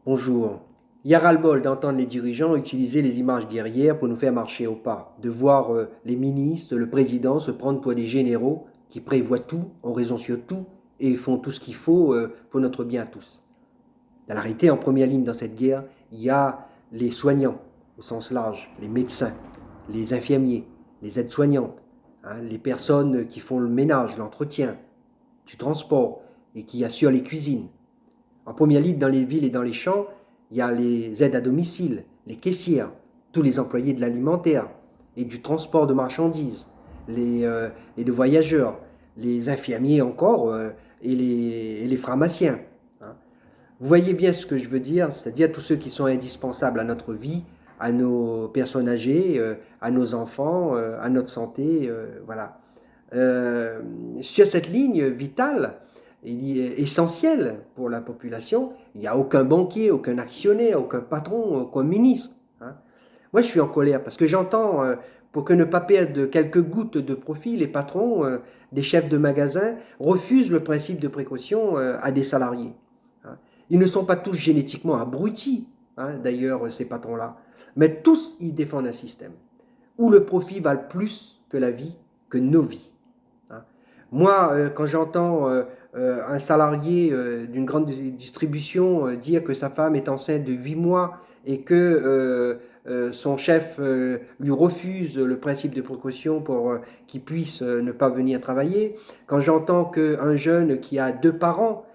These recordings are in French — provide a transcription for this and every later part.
Bonjour. Il y a ras-le-bol d'entendre les dirigeants utiliser les images guerrières pour nous faire marcher au pas, de voir les ministres, le président se prendre pour des généraux qui prévoient tout, ont raison sur tout et font tout ce qu'il faut pour notre bien à tous. Dans la réalité, en première ligne dans cette guerre, il y a les soignants au sens large, les médecins, les infirmiers, les aides-soignantes, hein, les personnes qui font le ménage, l'entretien, du transport et qui assurent les cuisines. En première ligne, dans les villes et dans les champs, il y a les aides à domicile, les caissières, tous les employés de l'alimentaire et du transport de marchandises, et de voyageurs, les infirmiers encore et les pharmaciens. Hein. Vous voyez bien ce que je veux dire, c'est-à-dire tous ceux qui sont indispensables à notre vie, à nos personnes âgées, à nos enfants, à notre santé, voilà. Sur cette ligne vitale, essentielle pour la population, il n'y a aucun banquier, aucun actionnaire, aucun patron, aucun ministre. Hein. Moi, je suis en colère parce que j'entends, pour que ne pas perdre quelques gouttes de profit, les patrons, des chefs de magasins, refusent le principe de précaution à des salariés. Hein. Ils ne sont pas tous génétiquement abrutis, hein, d'ailleurs, ces patrons-là, mais tous, ils défendent un système où le profit vale plus que la vie, que nos vies. Hein. Moi, quand j'entends un salarié d'une grande distribution dire que sa femme est enceinte de 8 mois et que son chef lui refuse le principe de précaution pour qu'il puisse ne pas venir travailler, quand j'entends qu'un jeune qui a 2 parents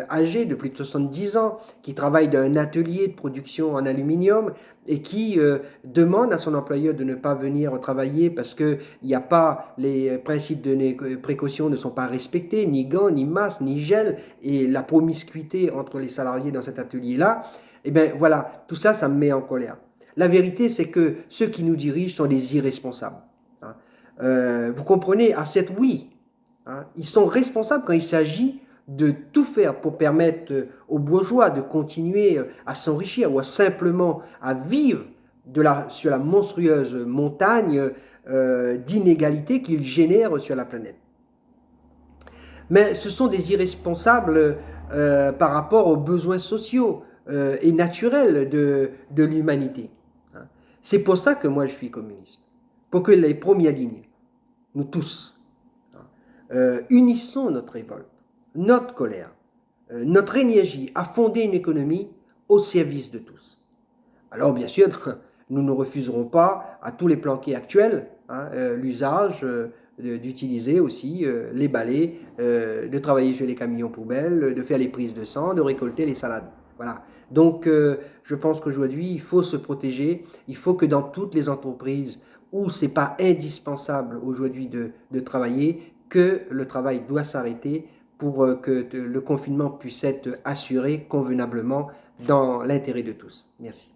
âgés de plus de 70 ans, qui travaille dans un atelier de production en aluminium et qui demande à son employeur de ne pas venir travailler parce qu'il n'y a pas, les principes de précaution ne sont pas respectés, ni gants, ni masques, ni gel, et la promiscuité entre les salariés dans cet atelier-là, et bien voilà, tout ça, ça me met en colère. La vérité, c'est que ceux qui nous dirigent sont des irresponsables. Hein. Vous comprenez, à cette oui, hein, ils sont responsables quand il s'agit de tout faire pour permettre aux bourgeois de continuer à s'enrichir ou à simplement à vivre sur la monstrueuse montagne d'inégalités qu'ils génèrent sur la planète. Mais ce sont des irresponsables par rapport aux besoins sociaux et naturels de l'humanité. Hein. C'est pour ça que moi je suis communiste. Pour que les premières lignes, nous tous, unissons notre révolte, notre colère, notre énergie à fonder une économie au service de tous. Alors bien sûr, nous ne refuserons pas à tous les planqués actuels hein, l'usage d'utiliser aussi les balais, de travailler sur les camions poubelles, de faire les prises de sang, de récolter les salades. Voilà. Donc je pense qu'aujourd'hui, il faut se protéger. Il faut que dans toutes les entreprises où ce n'est pas indispensable aujourd'hui de travailler, que le travail doit s'arrêter pour que le confinement puisse être assuré convenablement dans l'intérêt de tous. Merci.